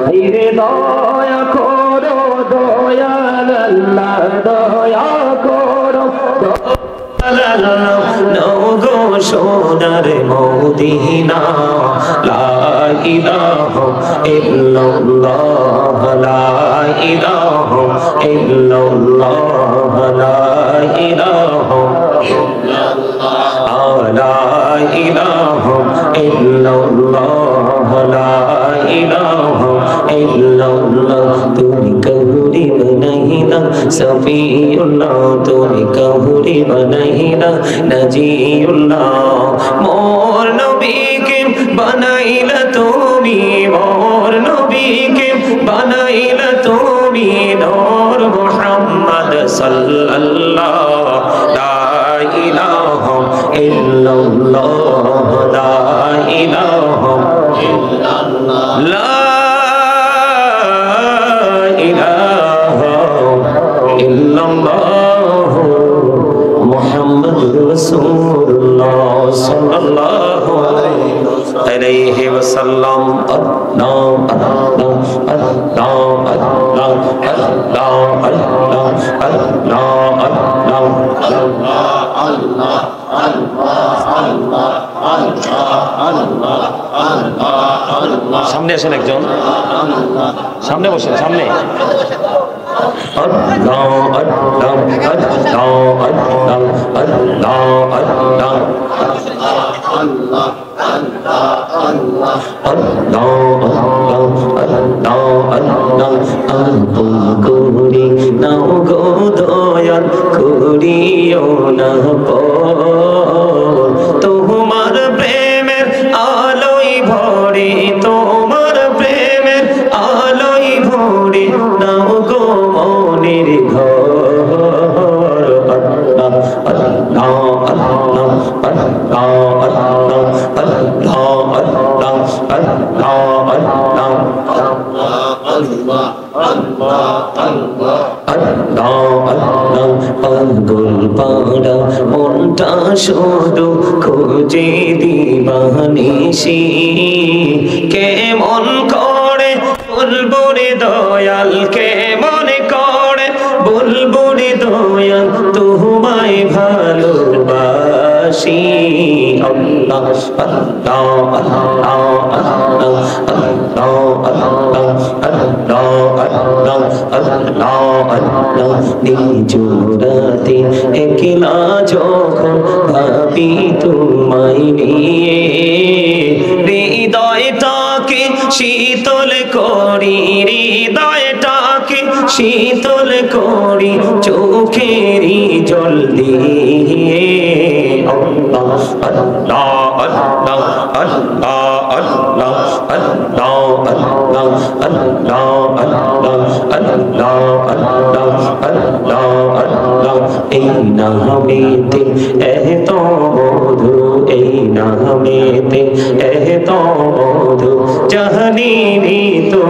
হিরে দয়া করো দয়াল আল্লাহ দয়া করো নগো সোনার মদিনা লা ইলাহা ইল্লাল্লাহ লা ইলাহা ইল্লাল্লাহ লা ইলাহা ইল্লাল্লাহ লা ইলাহা ইল্লাল্লাহ লা ইলাহা ইল্লাল্লাহ তুমি কহুরি বনাইলা সফিউল্লাহ তুমি কহুরি বনাইলা নজিউল্লাহ মোর নবীকে বানাইলা তুমি মোর নবীকে বানাইলা তুমি নূর মুহাম্মদ সাল্লাল্লাহ লা ইলাহা ইল্লাল্লাহ লা ইলাহা ইল্লাল্লাহ লা ইল্লাল্লাহ মুহাম্মাদুর রাসূলুল্লাহ সাল্লাল্লাহু আলাইহি ওয়াসাল্লাম আল্লাহ আল্লাহ আল্লাহ আল্লাহ আল্লাহ আল্লাহ আল্লাহ আল্লাহ সামনে আসেন একজন সামনে বসেন সামনে Allah Allah Allah তোমার প্রেমের আলোয় ভরে তোমার প্রেমের আলোয় ভরে নাও গো মনের ঘর আল্লাহ আল্লাহ আল্লাহ আল্লাহ মনটা শুধু খুঁজে দিবানিসি কেমন করে বলবো রে দয়াল কেমন করে বলবো রে দয়াল তোমায় ভালোবাসি আল্লাহ আল্লাহ আল্লাহ নিজরাতে একলা যখন ভাবি তোমায় নিয়ে হৃদয়টাকে শীতল করি হৃদয়টাকে শীতল করি চোখেরই জল দিয়ে আল্লাহ আল্লাহ আল্লাহ আল্লাহ আল্লাহ আল্লাহ আল্লাহ আল্লাহ আল্লাহ আল্লাহ আল্লাহ আল্লাহ এই নামেতে এত মধু এই নামেতে এত মধু জাহানি তো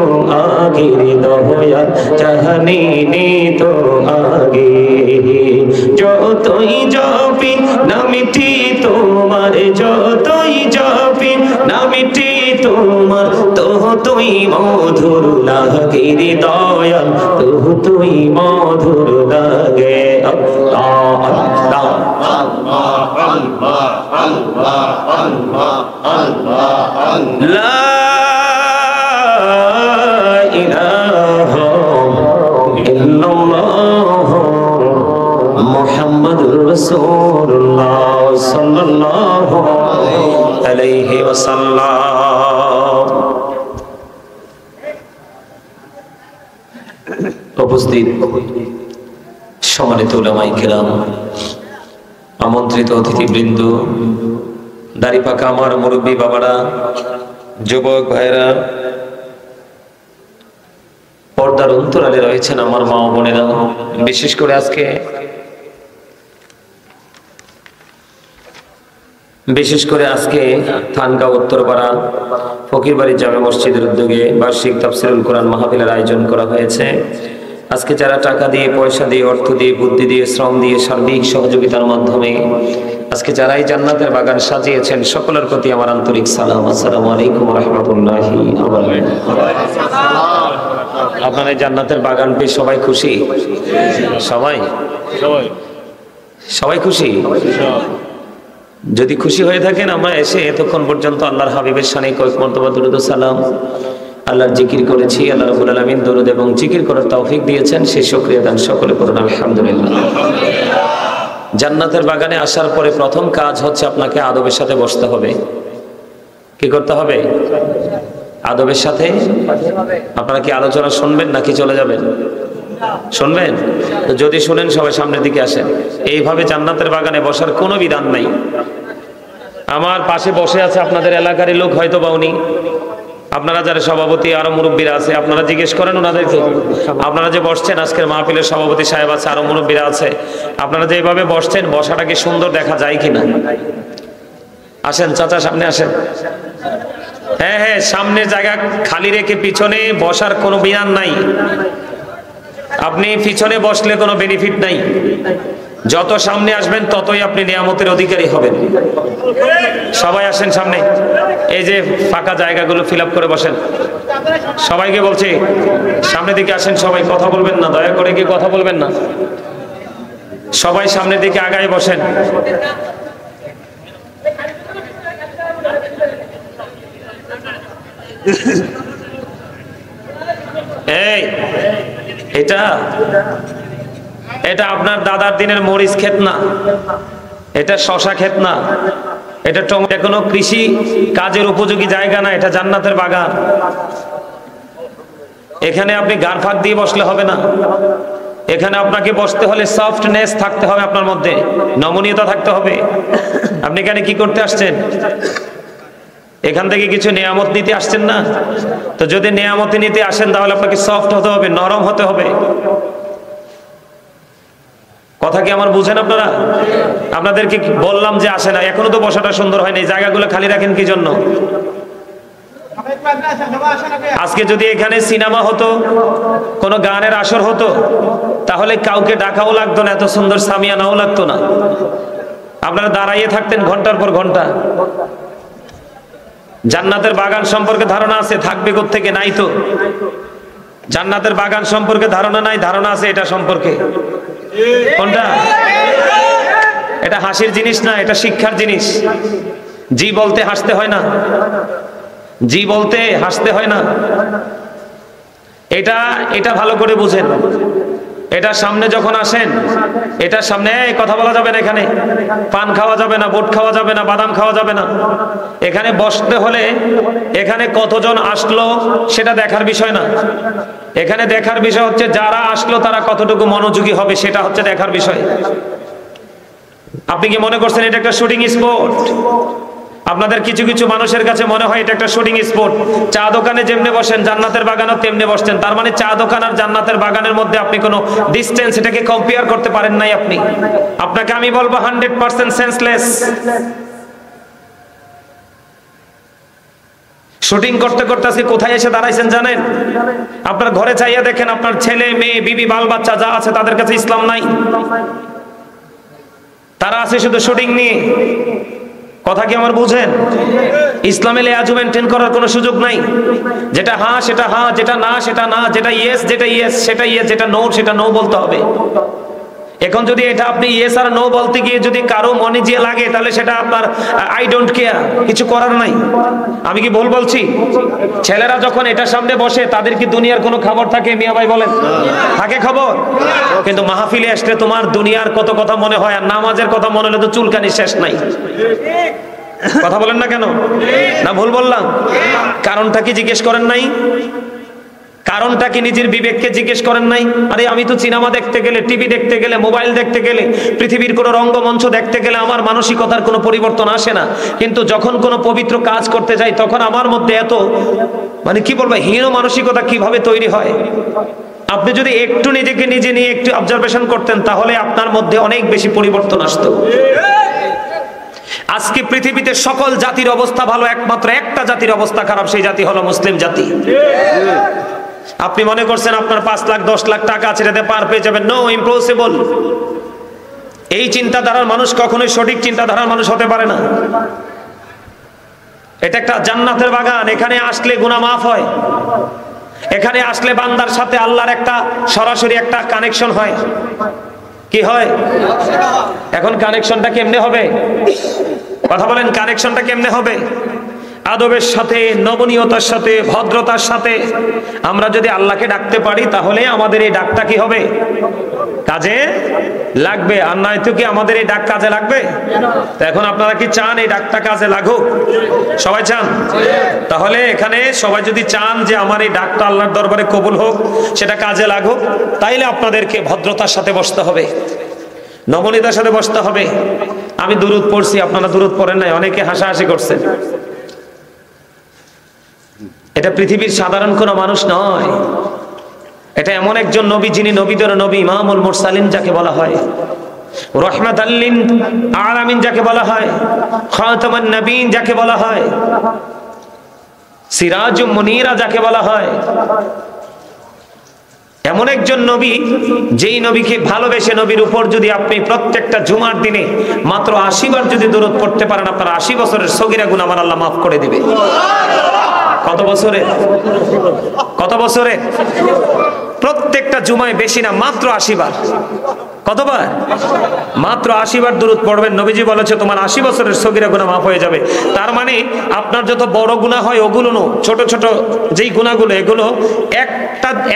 আগের দয়াল জাহানি তো আগে যতই জপি নামটি তোমার যতই জপি নামটি তোমার তুই মধুর লাগে দয়াল তুই মধুর লাগে আল্লাহ আল্লাহ আল্লাহ আল্লাহ আল্লাহ আল্লাহ লা ইলাহা ইল্লাল্লাহ মুহাম্মাদুর রাসূলুল্লাহ সাল্লাল্লাহু আলাইহি ওয়াসাল্লাম। উপস্থিত সম্মানিত উলামায়ে কেরাম, আমন্ত্রিত অতিথিবৃন্দ, দাড়ি পাকা আমার মুরব্বী বাবারা, যুবক ভাইরা, পর্দার অন্তরালে রয়েছেন আমার মা ও বোনেরা, বিশেষ করে আজকে থানগাঁও উত্তরপাড়া ফকিরবাড়ি জামে মসজিদের উদ্যোগে বার্ষিক তাফসিরুল কোরআন মাহফিলের আয়োজন করা হয়েছে। আজকে যারা টাকা দিয়ে, পয়সা দিয়ে, অর্থ দিয়ে, বুদ্ধি দিয়ে, শ্রম দিয়ে, সার্বিক সহযোগিতার মাধ্যমে আজকে যারাই জান্নাতের বাগান সাজিয়েছেন, সকলের প্রতি আমার আন্তরিক সালাম। আসসালামু আলাইকুম ওয়া রাহমাতুল্লাহি ওয়া বারাকাতুহু। আপনার এই জান্নাতের বাগান পেয়ে সবাই খুশি? সবাই সবাই খুশি? যদি খুশি হয়ে থাকেন, আমরা এসে এতক্ষণ পর্যন্ত আল্লাহর হাবিবের শানে কয়েক মর্তবা দুরূদ ও সালাম আল্লাহর জিকির করেছি। আল্লাহ রাব্বুল আলামিন দরুদ এবং জিকির করার তৌফিক দিয়েছেন, সেই শুকরিয়া দান সকলে করুন আলহামদুলিল্লাহ। জান্নাতের বাগানে আসার পরে প্রথম কাজ হচ্ছে আপনাকে আদবের সাথে বসতে হবে। কি করতে হবে? আদবের সাথে। আপনারা কি আলোচনা শুনবেন নাকি চলে যাবেন? শুনবেন? তো যদি শুনেন সবাই সামনের দিকে আসেন। এইভাবে জান্নাতের বাগানে বসার কোনো বিধান নাই। আমার পাশে বসে আছে আপনাদের এলাকারই লোক, হয়তো বা উনি, আপনারা যারা সভাপতি আরো মুরব্বীরা আছে আপনারা জিজ্ঞেস করেন ওনাদেরকে। আপনারা যে বসছেন, আজকের মাহফিলের সভাপতি সাহেব আছে, আরো মুরব্বীরা আছে, আপনারা যেভাবে বসছেন বসাটা কি সুন্দর দেখা যায় কিনা? আসেন চাচা, সামনে আসেন। হ্যাঁ হ্যাঁ, সামনে জায়গা খালি রেখে পিছনে বসার কোনো বিধান নাই। আপনি পিছনে বসলে কোনো বেনিফিট নাই। যত সামনে আসবেন ততই আপনি নিয়ামতের অধিকারী হবেন। সবাই আসেন সামনে, এই যে ফাঁকা জায়গাগুলো ফিল আপ করে বসেন। সবাইকে বলছি সামনের দিকে আসেন, সবাই কথা বলবেন না, দয়া করে কি কথা বলবেন না, সবাই সামনের দিকে আগায় বসেন। এই এটা এটা আপনার দাদার দিনের মরিচ ক্ষেত না, এটা শশা ক্ষেত না, এটা কোনো কৃষি কাজের উপযোগী জায়গা না, এটা জান্নাতের বাগান। এখানে আপনি গার ফাঁক দিয়ে বসলে হবে না। এখানে আপনাকে বসতে হলে সফটনেস থাকতে হবে, আপনার মধ্যে নমনীয়তা থাকতে হবে। আপনি এখানে কি করতে আসছেন? এখান থেকে কিছু নিয়ামত নিতে আসছেন না? তো যদি নিয়ামতি নিতে আসেন তাহলে আপনাকে সফট হতে হবে, নরম হতে হবে। কথা কি আমার বুঝেন আপনারা? আপনাদেরকে বললাম যে আসে না, এখনো তো বসাটা সুন্দর হয়নি, জায়গাগুলো খালি রাখেন কি জন্য? আজকে যদি এখানে সিনেমা হতো, কোনো গানের আসর হতো, তাহলে কাউকে ডাকাও লাগতো না, এত সুন্দর সামিয়ানাও লাগতো না। আপনারা দাঁড়াইয়ে থাকতেন ঘন্টার পর ঘন্টা। জান্নাতের বাগান সম্পর্কে ধারণা আছে? থাকবে কোত্থেকে? নাই তো। জান্নাতের বাগান সম্পর্কে ধারণা নাই, ধারণা আছে এটা সম্পর্কে। কোনটা? এটা হাসির জিনিস না, এটা শিক্ষার জিনিস। জি বলতে হাসতে হয় না, জি বলতে হাসতে হয় না। এটা এটা ভালো করে বুঝেন। এটা সামনে যখন আসেন, এটার সামনে কথা বলা যাবে না, এখানে পান খাওয়া যাবে না, বুট খাওয়া যাবে না, বাদাম খাওয়া যাবে না। এখানে বসতে হলে এখানে কতজন আসলো সেটা দেখার বিষয় না। এখানে দেখার বিষয় হচ্ছে যারা আসলো তারা কতটুকু মনোযোগী হবে, সেটা হচ্ছে দেখার বিষয়। আপনি কি মনে করছেন এটা একটা শুটিং স্পট? আপনাদের কিছু কিছু মানুষের কাছে মনে হয় এটা একটা শুটিং স্পট। চা দোকানে যেমনি বসেন জান্নাতের বাগানও তেমনি বসতেন। তার মানে চা দোকান আর জান্নাতের বাগানের মধ্যে আপনি কোনো ডিস্টেন্স, এটাকে কম্পেয়ার করতে পারেন নাই আপনি। আপনাকে আমি বলবো 100% সেন্সলেস। শুটিং করতে করতে আজকে কোথায় এসে দাঁড়াইছেন জানেন? আপনার ঘরে চাইয়া দেখেন, আপনার ছেলে মেয়ে বিবি বাল বাচ্চা যা আছে তাদের কাছে ইসলাম নাই। তারা আছে শুধু শুটিং নিয়ে। কথা কি আমার বুঝেন? ইসলামে লেয়াজু মেনটেন করার কোনো সুযোগ নাই। যেটা হ্যাঁ সেটা হ্যাঁ, যেটা না সেটা না, যেটা ইয়েস যেটা ইয়েস সেটা ইয়েস, যেটা নো সেটা নো বলতে হবে। এখন যদি এটা আপনি ইয়েস আর নো বলতে গিয়ে যদি কারো মনে যে লাগে, তাহলে সেটা আপনার আই ডোন্ট কেয়ার, কিছু করার নাই। আমি কি ভুল বলছি? ছেলেরা যখন এটার সামনে বসে তাদের কি দুনিয়ার কোনো খবর থাকে? মিয়া ভাই বলেন, থাকে খবর? কিন্তু মাহফিলে আসলে তোমার দুনিয়ার কত কথা মনে হয়, আর নামাজের কথা মনে হলে তো চুলকানি শেষ নাই। কথা বলেন না কেন? না ভুল বললাম? কারণটা কি জিজ্ঞেস করেন নাই? কারণটা কি নিজের বিবেককে জিজ্ঞেস করেন নাই? আরে আমি তো সিনেমা দেখতে গেলে, টিভি দেখতে গেলে, মোবাইল দেখতে গেলে, পৃথিবীর কোনো রঙ্গমঞ্চ দেখতে গেলে আমার মানসিকতার কোনো পরিবর্তন আসে না, কিন্তু যখন কোনো পবিত্র কাজ করতে যাই তখন আমার মধ্যে এত কি বলবো, হীন মানসিকতা কিভাবে তৈরি হয়। আপনি যদি একটু নিজেকে নিজে নিয়ে একটু অবজারভেশন করতেন তাহলে আপনার মধ্যে অনেক বেশি পরিবর্তন আসতো। আজকে পৃথিবীতে সকল জাতির অবস্থা ভালো, একমাত্র একটা জাতির অবস্থা খারাপ, সেই জাতি হলো মুসলিম জাতি। আপনি মনে করছেন আপনার 5 লাখ 10 লাখ টাকা আছে, এটাতে পার পেয়ে যাবেন? No, impossible. এই চিন্তাধারার মানুষ কখনোই সঠিক চিন্তাধারার মানুষ হতে পারে না। এটা একটা জান্নাতের বাগান, এখানে আসলে গুনাহ মাফ হয়। এখানে আসলে বান্দার সাথে আল্লাহর একটা সরাসরি একটা কানেকশন হয়। কি হয়? এখন কানেকশনটা কেমনে হবে? কথা বলেন, কানেকশনটা কেমনে হবে? আদবের সাথে, নবনীয়তার সাথে, ভদ্রতার সাথে আমরা যদি আল্লাহকে ডাকতে পারি তাহলে আমাদের এই ডাকটা কি হবে? কাজে লাগবে। আর নয়তো কি আমাদের এই ডাক কাজে লাগবে? তো এখন আপনারা কি চান এই ডাকটা কাজে লাগুক? সবাই চান? তাহলে এখানে সবাই যদি চান যে আমার এই ডাকটা আল্লাহর দরবারে কবুল হোক, সেটা কাজে লাগুক, তাইলে আপনাদেরকে ভদ্রতার সাথে বসতে হবে, নবনীয়তার সাথে বসতে হবে। আমি দুরূদ পড়ছি, আপনারা দুরূদ পড়েন নাই, অনেকে হাসাহাসি করছেন। এটা পৃথিবীর সাধারণ কোনো মানুষ নয়, এটা এমন একজন নবী যিনি নবীদের নবী, ইমামুল মুরসালিন যাকে বলা হয়, রাহমাতাল লিল আলামিন যাকে বলা হয়, খাতামুন নবীন যাকে বলা হয়, সিরাজুম মুনীরা যাকে বলা হয়। এমন একজন নবী, যেই নবীকে ভালোবেসে নবীর উপর যদি আপনি প্রত্যেকটা জুমার দিনে মাত্র 80 বার যদি দরুদ পড়তে পারেন, আপনার 80 বছরের সগীরা গুনাহ আমার আল্লাহ মাফ করে দিবে। কত বছরে? কত বছরে? প্রত্যেকটা জুমায়, বেশি না, মাত্র 80 বার। কতবার? মাত্র 80 বার দরুদ পড়বেন। নবীজি বলেছে তোমার 80 বছরের সগীরা গুনাহ মাফ হয়ে যাবে। তার মানে আপনার যত বড় গুনাহ হয় ওগুলো না, ছোট ছোট যেই গুনাহগুলো, এগুলো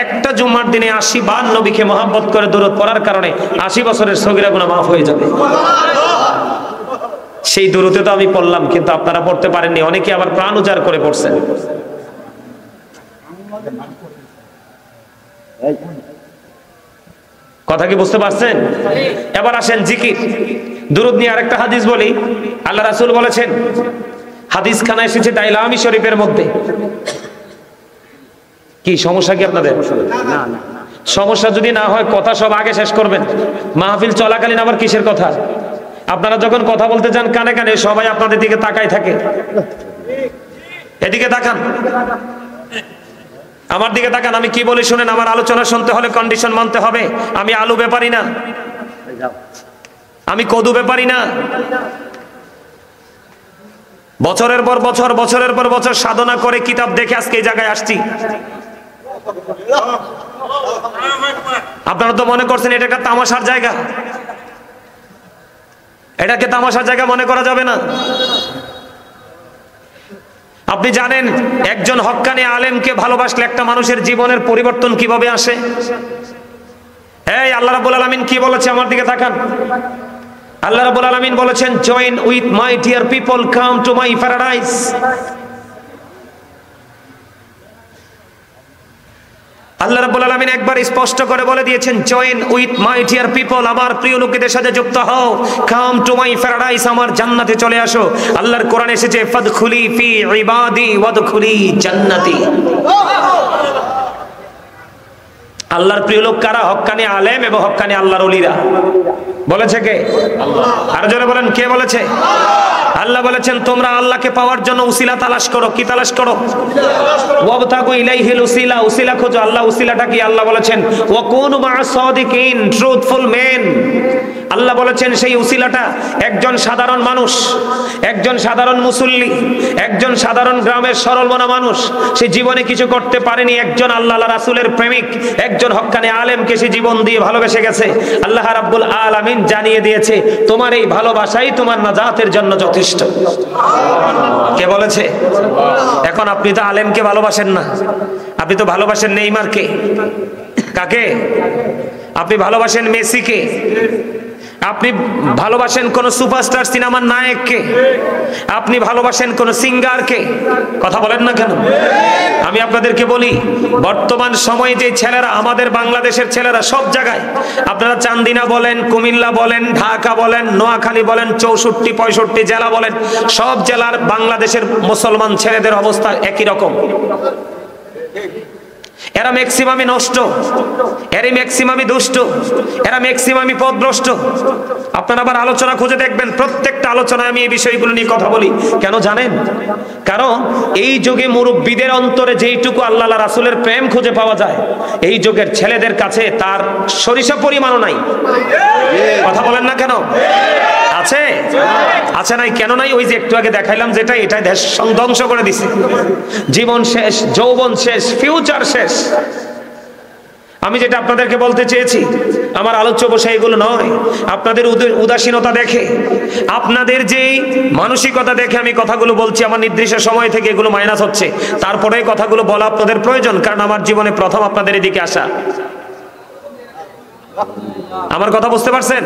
একটা জুমার দিনে 80 বার নবীকে মহব্বত করে দরুদ পড়ার কারণে 80 বছরের সগীরা গুনাহ মাফ হয়ে যাবে। সেই দরুদে তো আমি পড়লাম, কিন্তু আপনারা পড়তে পারেননি, অনেকে আবার প্রাণ উজাড় করে পড়ছেন। কথা কি বুঝতে পারছেন? এবার আসেন জিকির। দুরূদ নিয়ে আরেকটা হাদিস বলি। আল্লাহ রাসূল বলেছেন, হাদিস খানা এসেছে দাইলামি শরীফের মধ্যে। কি সমস্যা কি আপনাদের? সমস্যা যদি না হয় কথা সব আগে শেষ করবেন। মাহফিল চলাকালীন আবার কিসের কথা? আপনারা যখন কথা বলতে যান কানে কানে সবাই আপনাদের দিকে তাকাই থাকে। এদিকে তাকান, আমার দিকে তাকান, আমি কি বলি শুনেন। আমার আলোচনা শুনতে হলে কন্ডিশন মানতে হবে। আমি আলু ব্যাপারি না, আমি কদু ব্যাপারি না। বছরের পর বছর, বছরের পর বছর সাধনা করে কিতাব দেখে আজকে এই জায়গায় আসছি। আপনারা তো মনে করছেন এটা একটা তামাশার জায়গা। এটাকে তামাশার জায়গা মনে করা যাবে না। আপনি জানেন একজন হক্কানি আলেমকে ভালোবাসলে একটা মানুষের জীবনের পরিবর্তন কিভাবে আসে? এই আল্লাহ রাব্বুল আলামিন কি বলেছে? আমার দিকে তাকান। আল্লাহ রাব্বুল আলামিন বলেছেন, join with my dear people, come to my paradise. আল্লাহ রাব্বুল আলামিন একবার স্পষ্ট করে বলে দিয়েছেন, join with my dear people, আমার প্রিয় লোকেদের সাথে যুক্ত হও, কাম টু মাই প্যারাডাইস, আমার জান্নাতে চলে আসো। আল্লাহর কোরআন এসেছে, ফাদখুলি ফি ইবাদি ওয়াদখুলি জান্নাতি। আল্লাহর প্রিয় লোক কারা? হক্কানি আলেম এবং হক্কানি আল্লাহর ওলিরা। বলেছে কে? আল্লাহ। আর জোরে বলেন, কে বলেছে? আল্লাহ বলেছেন, তোমরা আল্লাহকে পাওয়ার জন্য উসিলা তালাশ করো। কি তালাশ করো? ওয়াবতাগু ইলাইহিল উসিলা, উসিলা খোঁজো। আল্লাহ উসিলাটা কি? আল্লাহ বলেছেন, ওয়া কুনু মা'আস সাদিকিন, ট্রুথফুল মেন। আল্লাহ বলেছেন সেই উসিলাটা একজন সাধারণ মানুষ, একজন সাধারণ মুসল্লি, একজন সাধারণ গ্রামের সরল মনা মানুষ, সে জীবনে কিছু করতে পারেনি, একজন আল্লাহ রাসূলের প্রেমিক, একজন হক্কানি আলেমকে সে জীবন দিয়ে ভালোবেসে গেছে। আল্লাহ রাব্বুল আলামিন জানিয়ে দিয়েছে, তোমার এই ভালোবাসাই তোমার নাজাতের জন্য যথেষ্ট। কে বলেছে? এখন আপনি তো আলেমকে ভালোবাসেন না, আপনি তো ভালোবাসেন নেইমারকে। কাকে? আপনি ভালোবাসেন মেসিকে, আপনি ভালোবাসেন কোন সুপারস্টার সিনেমার নায়ককে, আপনি ভালোবাসেন কোন সিঙ্গারকে। কথা বলেন না কেন? আমি আপনাদেরকে বলি, বর্তমান সময়ে যে ছেলেরা, আমাদের বাংলাদেশের ছেলেরা সব জায়গায়, আপনারা চান্দিনা বলেন, কুমিল্লা বলেন, ঢাকা বলেন, নোয়াখালী বলেন, 64-65 জেলা বলেন, সব জেলার বাংলাদেশের মুসলমান ছেলেদের অবস্থা একই রকম। এরা ম্যাক্সিমামই নষ্ট, এরা ম্যাক্সিমামই দুষ্ট, এরা ম্যাক্সিমামই পথভ্রষ্ট। আপনারা আবার আলোচনা খুঁজে দেখবেন, প্রত্যেকটা আলোচনায় আমি এই বিষয়গুলো নিয়ে কথা বলি। কেন জানেন? কারণ এই যুগে মুরব্বীদের অন্তরে যেইটুকু আল্লাহ রাসূলের প্রেম খুঁজে পাওয়া যায়, এই যুগের ছেলেদের কাছে তার সরিষা পরিমাণও নাই। কথা বলেন না কেন? আছে? আছে নাই? কেন নাই? ওই যে একটু আগে দেখাইলাম যেটা, এটাই দেশ ধ্বংস করে দিছে। জীবন শেষ, যৌবন শেষ, ফিউচার শেষ। আমি যেটা আপনাদেরকে বলতে চেয়েছি, আমার আলোচ্য বিষয় এগুলো নয়। আপনাদের উদাসীনতা দেখে, আপনাদের যেই মানসিকতা দেখে আমি কথাগুলো বলছি, আমার নির্দিষ্ট সময় থেকে এগুলো মাইনাস হচ্ছে, তারপরে কথাগুলো বলা আপনাদের প্রয়োজন, কারণ আমার জীবনে প্রথম আপনাদের এদিকে আসা। আমার কথা বুঝতে পারছেন?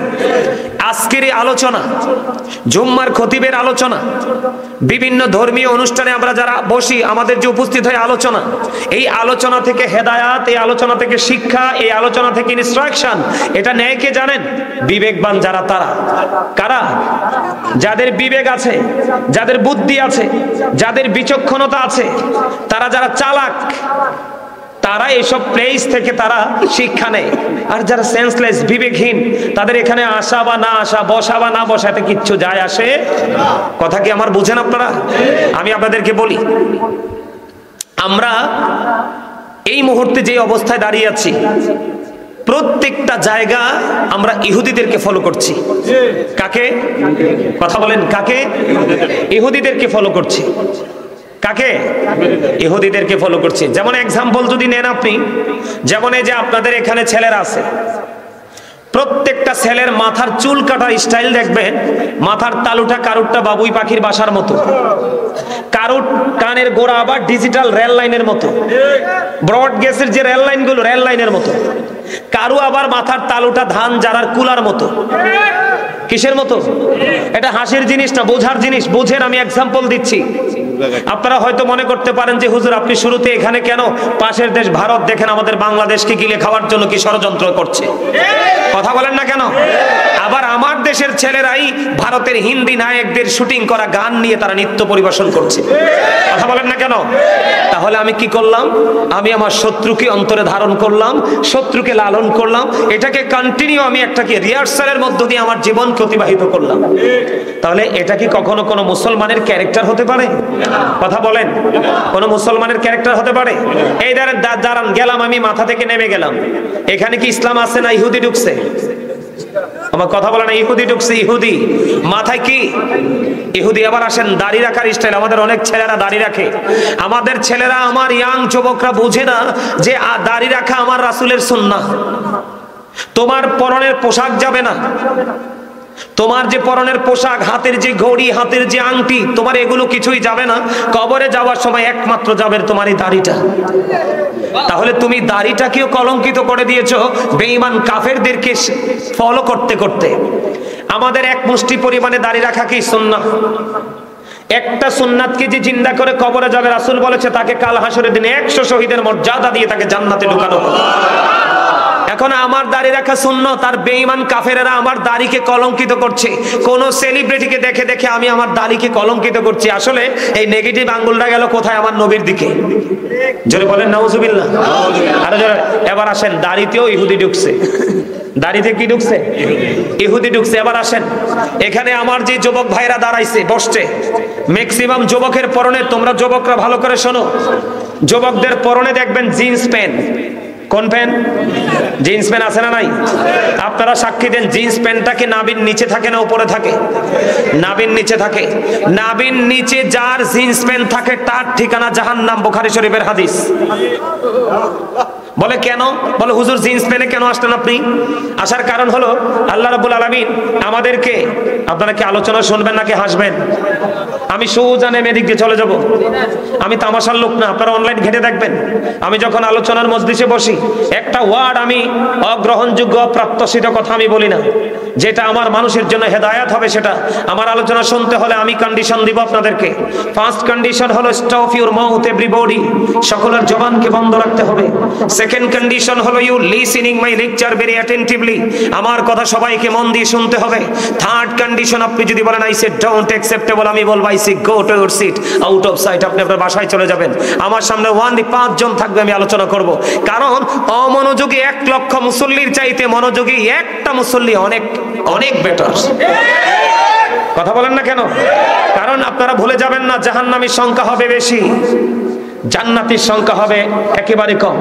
আজকের এই আলোচনা, জুম্মার খতিবের আলোচনা, বিভিন্ন ধর্মীয় অনুষ্ঠানে আমরা যারা বসি, আমাদের যে উপস্থিত হয় আলোচনা, এই আলোচনা থেকে হেদায়াত, এই আলোচনা থেকে শিক্ষা, এই আলোচনা থেকে ইনস্ট্রাকশন, এটা নেয় কে জানেন? বিবেকবান যারা, তারা। কারা? যাদের বিবেক আছে, যাদের বুদ্ধি আছে, যাদের বিচক্ষণতা আছে, তারা যারা চালাক, তারা এইসব প্লেস থেকে তারা শিক্ষা নেয়। আর যারা সেন্সলেস, বিবেকহীন, তাদের এখানে আসা বা না আসা, বসা বা না বসাতে কিচ্ছু যায় আসে। কথা কি আমার বুঝেন আপনারা? আমি আপনাদেরকে বলি, আমরা এই মুহূর্তে যে অবস্থায় দাঁড়িয়ে আছি, প্রত্যেকটা জায়গা আমরা ইহুদিদেরকে ফলো করছি। কাকে? কথা বলেন, কাকে? ইহুদিদেরকে ফলো করছি। কাকে? ইহুদিদেরকে ফলো করছি। যেমন এক্সাম্পল যদি নেন আপনি, যেমন এই যে আপনাদের এখানে ছেলেরা আছে, প্রত্যেকটা ছেলের মাথার চুল কাটার স্টাইল দেখবেন, মাথার তালুটা কারুরটা বাবুই পাখির বাসার মতো, কারুর কানের গোড়া আবার ডিজিটাল রেল লাইনের মতো, ব্রড গেজের যে রেল লাইনগুলো, রেল লাইনের মতো, কারু আবার মাথার তালুটা ধান জারার কুলার মতো। কিসের মতো? এটা হাসির জিনিস না, বোঝার জিনিস। বোঝেন, আমি এক্সাম্পল দিচ্ছি। আপনারা হয়তো মনে করতে পারেন যে হুজুর আপনি শুরুতে এখানে কেন? পাশের দেশ ভারত দেখেন আমাদের বাংলাদেশকে গিলে খাওয়ার জন্য কি ষড়যন্ত্র করছে। কথা বলেন না কেন? আবার আমার দেশের ছেলেরাই ভারতের হিন্দি নায়কদের শুটিং করা গান নিয়ে তারা নৃত্য পরিবেশন করছে। কথা বলেন না কেন? তাহলে আমি কি করলাম? আমি আমার শত্রুকে অন্তরে ধারণ করলাম, শত্রুকে লালন করলাম, এটাকে কন্টিনিউ আমি একটাকে রিহার্সালের মধ্য দিয়ে আমার জীবন অতিবাহিত করলাম। তাহলে এটা কি কখনো কোনো মুসলমানের ক্যারেক্টার হতে পারে? কথা বলেন, কোন মুসলমানের ক্যারেক্টার হতে পারে? এই দাঁড়ান, গেলাম আমি, মাথা থেকে নেমে গেলাম, এখানে কি ইসলাম আছে না ইহুদি ঢুকছে? আমার কথা বলে না, ইহুদি ঢুকছে। ইহুদি মাথায় কি? ইহুদি। আবার আসেন দাড়ি রাখার স্টাইল, আমাদের অনেক ছেলেরা দাড়ি রাখে। আমাদের ছেলেরা, আমার ইয়াং যুবকরা বুঝে না যে দাড়ি রাখা আমার রাসূলের সুন্নাহ। তোমার পরনের পোশাক যাবে না, তোমার যে পরনের পোশাক, হাতের যে ঘড়ি, হাতের যে আংটি, তোমার এগুলো কিছুই যাবে না। কবরে যাওয়ার সময় একমাত্র যাবে তোমার এই দাড়িটা। তাহলে তুমি দাড়িটাকেও কলঙ্কিত করে দিয়েছো বেঈমান কাফেরদেরকে ফলো করতে করতে। আমাদের এক মুষ্টি পরিমাণে দাড়ি রাখা কি সুন্নাহ? একটা সুন্নাতকে যে জিন্দা করে কবরে যাবে, রাসূল বলেছে তাকে কাল হাসরের দিনে 100 শহীদের মর্যাদা দিয়ে তাকে জান্নাতে ঢুকানো হবে। এখন আমার দাড়ি রাখা সুন্নাত, তার বেঈমান কাফেরেরা আমার দাড়িকে কলঙ্কিত করছে। কোন সেলিব্রিটিকে দেখে দেখে আমি আমার দাড়িকে কলঙ্কিত করছি। আসলে এই নেগেটিভ আঙ্গুলটা গেল কোথায়? আমার নবীর দিকে। জোরে বলেন নাউজুবিল্লাহ। আরো জোরে। এবার আসেন, দাড়িতেও ইহুদি ঢুকছে। দাড়িতে কি ঢুকছে? ইহুদি ঢুকছে। এবার আসেন, এখানে আমার যে যুবক ভাইরা দাঁড়াইছে, বসছে, ম্যাক্সিমাম যুবকের পরনে, তোমরা যুবকরা ভালো করে শোনো, যুবকদের পরনে দেখবেন জিন্স প্যান্ট। কোন প্যান্ট? জিন্স প্যান্ট আছে না নাই? আপনারা সাক্ষী দেন, জিন্স প্যান্টটা কি নাভির নিচে থাকে না উপরে থাকে? নাভির নিচে থাকে। নাভির নিচে যার জিন্স প্যান্ট থাকে তার ঠিকানা জাহান্নাম। বুখারী শরীফের হাদিস। বলে কেন? বলে হুজুর জিন্স প্যান্টে কেন আসলেন আপনি? আসার কারণ হলো আল্লাহ রাব্বুল আলামিন আমাদেরকে, আপনারা কি আলোচনা শুনবেন নাকি হাসবেন? আমি সোজা নেমে এদিক দিয়ে চলে যাব। আমি তামাশার লোক না, আপনারা অনলাইন ঘেটে দেখবেন। আমি যখন আলোচনার মজলিসে বসি, একটা ওয়ার্ড আমি অগ্রহণযোগ্য, অপ্রাপ্তসিত কথা আমি বলি না। যেটা আমার মানুষের জন্য হেদায়াত হবে, সেটা আমার আলোচনা শুনতে হলে আমি কন্ডিশন দিব আপনাদেরকে। ফার্স্ট কন্ডিশন হলো স্টপ ইউর মাউথ এভরিবডি, সকলের জবানকে বন্ধ রাখতে হবে। সেকেন্ড কন্ডিশন হলো you listening my lecture very attentively, আমার কথা সবাইকে মন দিয়ে শুনতে হবে। থার্ড কন্ডিশন, আপনি যদি বলেন আই সে ডোন্ট অ্যাকসেপ্টেবল, আমি বলবো I say go to your seat, out of sight, আপনি আপনার বাসায় চলে যাবেন। আমার সামনে 5 জন থাকবে, আমি আলোচনা করব। কারণ অমনোযোগী 1 লক্ষ মুসল্লির চাইতে মনোযোগী একটা মুসল্লি অনেক অনেক বেটার। কথা বলেন না কেন? কারণ আপনারা ভুলে যাবেন না, জাহান্নামীর সংখ্যা হবে বেশি, জান্নাতীর সংখ্যা হবে একেবারে কম।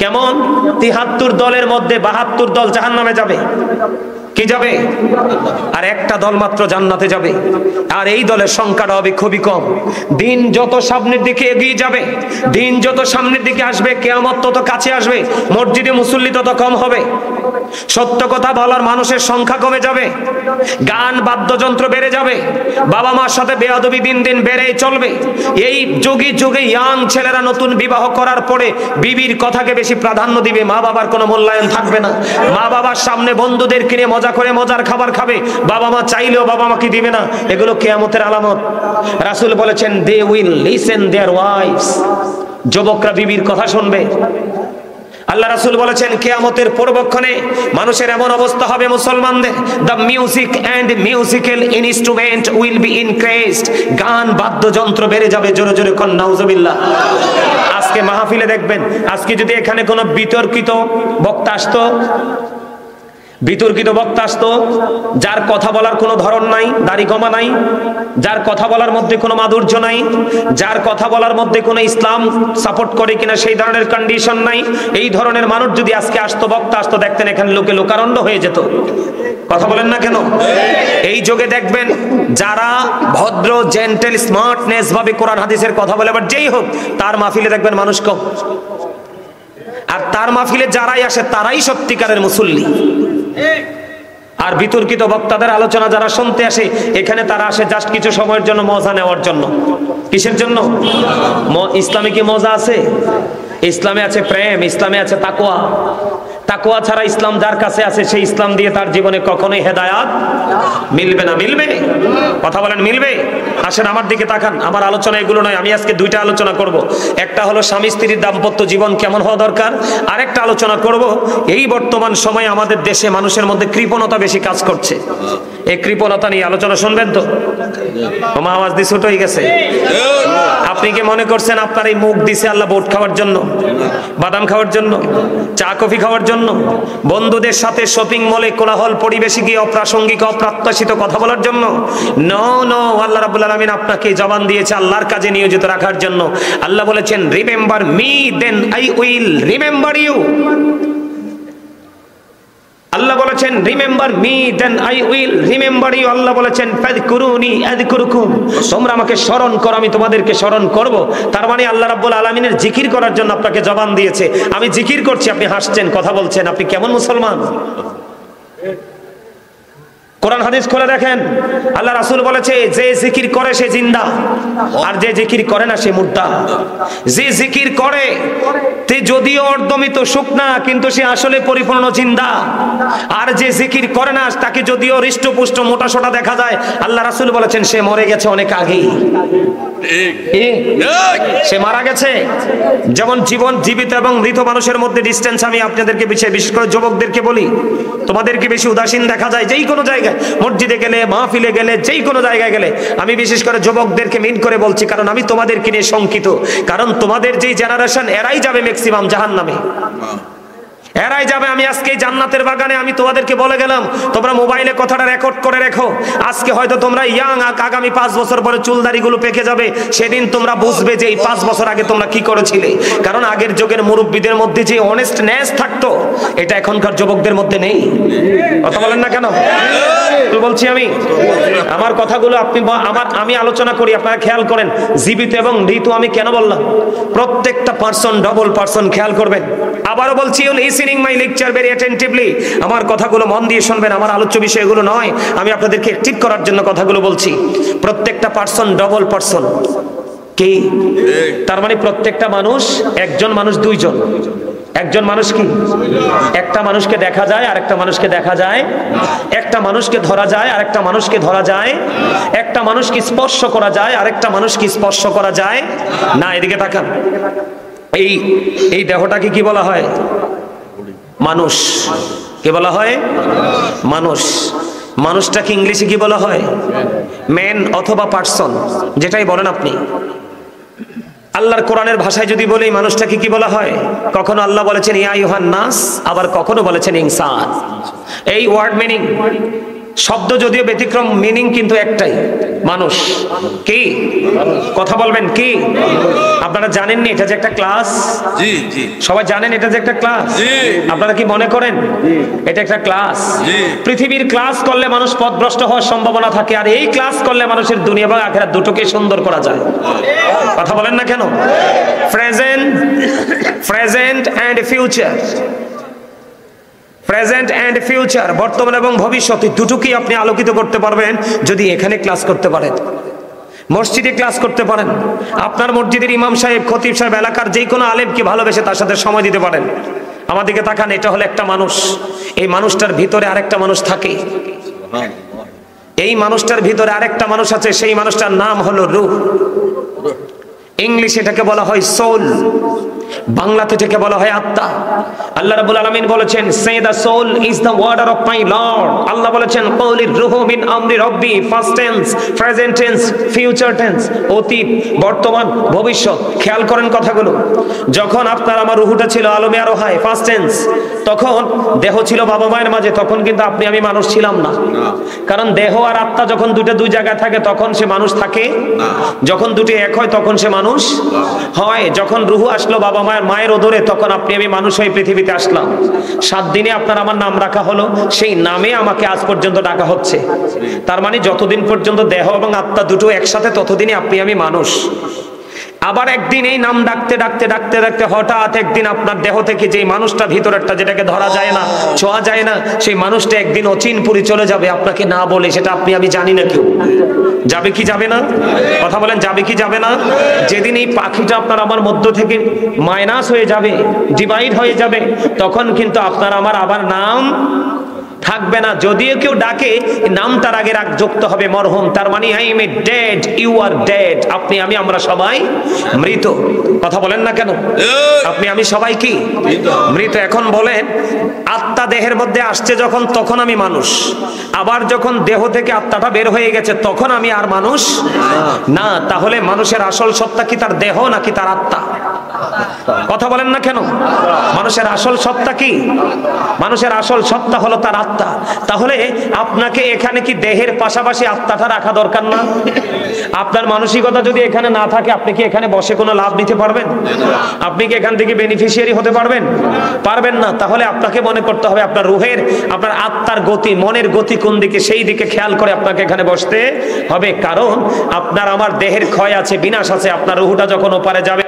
কেমন? 73 দলের মধ্যে 72 দল জাহান্নামে যাবে। কি যাবে? আর একটা দল মাত্র জান্নাতে যাবে, আর এই দলের সংখ্যাটা হবে খুবই কম। দিন যত সামনের দিকে এগিয়ে যাবে, দিন যত সামনের দিকে আসবে, কিয়ামত তত কাছে আসবে, মসজিদে মুসল্লি তত কম হবে, সত্য কথা বলার মানুষের সংখ্যা কমে যাবে, গান বাদ্যযন্ত্র বেড়ে যাবে, বাবা মার সাথে বেয়াদবি দিন দিন বেড়েই চলবে। এই যুগে যুগে ইয়াং ছেলেরা নতুন বিবাহ করার পরে বিবির কথাকে বেশি প্রাধান্য দিবে, মা বাবার কোনো মূল্যায়ন থাকবে না। মা বাবার সামনে বন্ধুদের কিনে মজা করে মজার খাবার খাবে, বাবা মা চাইলেও বাবা মাকে দিবে না। এগুলো কিয়ামতের আলামত। রাসূল বলেছেন they will listen their wives, যুবকরা বিবির কথা শুনবে। আল্লাহ রাসূল বলেছেন কিয়ামতের পূর্বক্ষণে মানুষের এমন অবস্থা হবে মুসলমানদের, the music and musical instrument will be increased, গান বাদ্যযন্ত্র বেড়ে যাবে। জোরে জোরে কোন নাউজুবিল্লাহ। আজকে মাহফিলে দেখবেন, আজকে যদি এখানে কোনো বিতর্কিত বক্তা আসতো, যার কথা বলার কোনো ধরন নাই, দাড়ি কমা নাই, যার কথা বলার মধ্যে কোনো মাধুর্য নাই, যার কথা বলার মধ্যে কোনো ইসলাম সাপোর্ট করে কিনা সেই ধরনের কন্ডিশন নাই, এই ধরনের মানুষ যদি আজকে আসতো, বক্তা আসতো, দেখতেন এখানে লোকে লোকারণ্য হয়ে যেত। কথা বলেন না কেন? এই যুগে দেখবেন যারা ভদ্র, জেন্টেল, স্মার্টনেস ভাবে কোরআন হাদিসের কথা বলে, আবার যেই হোক, তার মাহফিলে দেখবেন মানুষ কম। আর তার মাহফিলে যারাই আসে তারাই সত্যিকারের মুসল্লি। আর বিতর্কিত বক্তাদের আলোচনা যারা শুনতে আসে, এখানে তারা আসে জাস্ট কিছু সময়ের জন্য, মজা নেওয়ার জন্য। কিসের জন্য? ইসলামে কি মজা আছে? ইসলামে আছে প্রেম, ইসলামে আছে তাকওয়া। তাকওয়া ছাড়া ইসলাম যার কাছে আছে, সেই ইসলাম দিয়ে তার জীবনে কখনোই হেদায়াত মিলবে না। মিলবে? কথা বলেন, মিলবে? আসেন আমার দিকে তাকান। আমার আলোচনা এগুলো নয়, আমি আজকে দুইটা আলোচনা করব। একটা হলো স্বামী স্ত্রীর দাম্পত্য জীবন কেমন হওয়া দরকার, আরেকটা আলোচনা করব এই বর্তমান সময়ে আমাদের দেশে মানুষের মধ্যে কৃপণতা বেশি কাজ করছে। এই কৃপণতা নিয়ে আলোচনা শুনবেন তো? ওমা আওয়াজ দিয়ে ছোট হয়ে গেছে। আপনি কি মনে করছেন আপনার এই মুখ দিছে আল্লাহ ভোট খাওয়ার জন্য, বাদাম খাওয়ার জন্য, চা কফি খাওয়ার জন্য, বন্ধুদের সাথে শপিং মলে কোলাহল পরিবেশে গিয়ে অপ্রাসঙ্গিক অপ্রত্যাশিত কথা বলার জন্য? নো নো, আল্লাহ রাব্বুল আলামিন আপনাকে জবান দিয়েছে আল্লাহর কাজে নিয়োজিত রাখার জন্য। আল্লাহ বলেছেন remember me then I will remember you. আল্লাহ বলেছেন remember me then I will remember you. আল্লাহ বলেছেন ফাযকুরুনি আযকুরুকুম, তোমরা আমাকে স্মরণ করো, আমি তোমাদেরকে স্মরণ করব। তার মানে আল্লাহ রাব্বুল আলামিনের জিকির করার জন্য আপনাকে জবান দিয়েছে। আমি জিকির করছি, আপনি হাসছেন, কথা বলছেন, আপনি কেমন মুসলমান? কোরআন হাদিস খুলে দেখেন, আল্লাহ রাসূল বলেছে যে জিকির করে সে জিন্দা, আর যে জিকির করে না সে মুর্দা। যে জিকির করে তে যদিও অর্ধমিত শুকনা, কিন্তু সে আসলে পরিপূর্ণ জিন্দা। আর যে জিকির করে না, তাকে যদিও হৃষ্টপুষ্ট মোটা সোটা দেখা যায়, আল্লাহ রাসূল বলেছেন সে মরে গেছে অনেক আগেই। সে মারা গেছে। যেমন জীবন জীবিত এবং মৃত মানুষের মধ্যে ডিস্টেন্স আমি আপনাদেরকে বিশেষ করে যুবকদেরকে বলি, তোমাদেরকে বেশি উদাসীন দেখা যায় যেই কোনো জায়গায়, মসজিদে গেলে, মাহফিলে গেলে, যেই কোনো জায়গায় গেলে। আমি বিশেষ করে যুবকদেরকে মিন করে বলছি, কারণ আমি তোমাদেরকে নিয়ে শঙ্কিত। কারণ তোমাদের যেই জেনারেশন, এরাই যাবে ম্যাক্সিমাম জাহান্নামে, এরাই যাবে। আমি আজকে জান্নাতের বাগানে আমি তোমাদেরকে বলে গেলাম, তোমরা মোবাইলে কথাটা রেকর্ড করে রেখো। আজকে হয়তো তোমরা ইয়াং, আগামী 5 বছর পরে চুলদাড়িগুলো পেকে যাবে, সেদিন তোমরা বুঝবে যে এই 5 বছর আগে তোমরা কি করেছিলে। কারণ আগের যুগের মুরব্বীদের মধ্যে যে অনেস্টনেস থাকতো, এটা এখনকার যুবকদের মধ্যে নেই। কথা বলেন না কেন? বলছি আমি, আমার কথাগুলো আমি আলোচনা করি, আপনারা খেয়াল করেন। জীবিত এবং মৃত আমি কেন বললাম? প্রত্যেকটা পার্সন, ডবল পার্সন, খেয়াল করবেন। আবারও বলছি, listening my lecture very attentively. আমার কথাগুলো মন দিয়ে শুনবেন, আমার আলোচ্য বিষয়গুলো নয়, আমি আপনাদেরকে ঠিক করার জন্য কথাগুলো বলছি। প্রত্যেকটা পার্সন ডবল পার্সন। কি তার মানে? প্রত্যেকটা মানুষ, একজন মানুষ দুইজন। একজন মানুষ কি? একটা মানুষকে দেখা যায়, আরেকটা মানুষকে দেখা যায়। একটা মানুষকে ধরা যায়, আরেকটা মানুষকে ধরা যায়। একটা মানুষকে স্পর্শ করা যায়, আরেকটা মানুষকে স্পর্শ করা যায় না। এদিকে তাকান। এই দেহটাকে কি বলা হয়? মানুষ। কে বলা হয়? মানুষ। মানুষটাকে ইংলিশে কি বলা হয়? ম্যান অথবা পার্সন, যেটাই বলেন আপনি। আল্লাহর কোরআনের ভাষায় যদি বলি মানুষটাকে কি বলা হয়? কখনো আল্লাহ বলেছেন ইয়া আইয়ুহান নাস, আবার কখনো বলেছেন ইনসান। এই ওয়ার্ড মিনিং শব্দ যদিও ব্যতিক্রম, মিনিং কিন্তু একটাই, মানুষ। কি কথা বলবেন? কি আপনারা জানেননি এটা যে একটা ক্লাস? জি জি। সবাই জানেন এটা যে একটা ক্লাস? আপনারা কি মনে করেন এটা একটা ক্লাস? পৃথিবীর ক্লাস করলে মানুষ পথভ্রষ্ট হওয়ার সম্ভাবনা থাকে, আর এই ক্লাস করলে মানুষের দুনিয়া এবং আখিরাত দুটোকে সুন্দর করা যায়। কথা বলেন না কেন? Present and future, present and future, বর্তমান এবং ভবিষ্যৎ, দুটোকেই আপনি আলোকিত করতে পারবেন যদি এখানে ক্লাস করতে পারেন, মসজিদে ক্লাস করতে পারেন। আপনার মসজিদের ইমাম সাহেব, খতিব সাহেব, এলাকার যে কোনো আলেমকে ভালোবেসে তার সাথে সময় দিতে পারেন। আমার দিকে তাকান, এটা হলো একটা মানুষ। এই মানুষটার ভিতরে আরেকটা মানুষ থাকে। এই মানুষটার ভিতরে আরেকটা মানুষ আছে, সেই মানুষটার নাম হলো রূহ। ইংলিশে এটাকে বলা হয় সোল, বাংলাতে এটাকে বলা হয় আত্মা। আল্লাহ রাব্বুল আলামিন বলেছেন, say the soul is the order of my lord. আল্লাহ বলেছেন, কওলির রূহু মিন আমরি রব্বি, first tense, present tense, future tense, অতীত, বর্তমান, ভবিষ্যৎ। খেয়াল করেন কথাগুলো। যখন আপনার আমার রূহটা ছিল আলমে আরোহায়, ফার্স্ট টেন্স, তখন দেহ ছিল বাবা মায়ের মাঝে, তখন কিন্তু আপনি আমি মানুষ ছিলাম না। কারণ দেহ আর আত্মা যখন দুই জায়গায় থাকে তখন সে মানুষ থাকে না। যখন দুটি এক হয় তখন সে মানুষ হয়। যখন রূহ আসলো বাবা মায়ের ওদরে, তখন আপনি আমি মানুষ হয়ে পৃথিবীতে আসলাম। 7 দিনে আপনার আমার নাম রাখা হলো, সেই নামে আমাকে আজ পর্যন্ত ডাকা হচ্ছে। তার মানে যতদিন পর্যন্ত দেহ এবং আত্মা দুটো একসাথে, ততদিনই আপনি আমি মানুষ। আবার একদিন এই নাম ডাকতে ডাকতে ডাকতে ডাকতে হঠাৎ একদিন আপনার দেহ থেকে যে মানুষটা ভিতরেরটা, যেটাকে ধরা যায় না, ছোঁয়া যায় না, সেই মানুষটা একদিন অচিনপুরি চলে যাবে, আপনাকে না বলে। সেটা আপনি আমি জানি না। কেউ যাবে কি যাবে না? কথা বলেন, যাবে কি যাবে না? যেদিন এই পাখিটা আপনার আমার মধ্য থেকে মাইনাস হয়ে যাবে, ডিভাইড হয়ে যাবে, তখন কিন্তু আপনার আমার আবার নাম থাকবে না। যদিও কেউ ডাকে, নামটার আগে যুক্ত হবে মরহুম। তার মানে I am dead, you are dead. আপনি আমি আমরা সবাই মৃত। কথা বলেন না কেন? আপনি আমি সবাই কি মৃত। এখন বলেন, আত্মা দেহের মধ্যে আসছে যখন, তখন আমি মানুষ। আবার যখন দেহ থেকে আত্মাটা বের হয়ে গেছে, তখন আমি আর মানুষ না। তাহলে মানুষের আসল সত্তা কি তার দেহ নাকি তার আত্মা? কথা বলেন না কেন? মানুষের আসল সত্তা কি? মানুষের আসল সত্তা হলো তার আত্মা। তাহলে আপনাকে এখানে কি দেহের পাশাপাশি আত্মাটা রাখা দরকার না? আপনার মানসিকতা যদি এখানে না থাকে, আপনি কি এখানে বসে কোনো লাভ নিতে পারবেন? আপনি কি এখান থেকে বেনিফিশিয়ারি হতে পারবেন? পারবেন না। তাহলে আপনাকে মনে করতে হবে আপনার রুহের, আপনার আত্মার গতি, মনের গতি কোন দিকে, সেই দিকে খেয়াল করে আপনাকে এখানে বসতে হবে। কারণ আপনার আমার দেহের ক্ষয় আছে, বিনাশ আছে। আপনার রুহটা যখন ওপারে যাবে,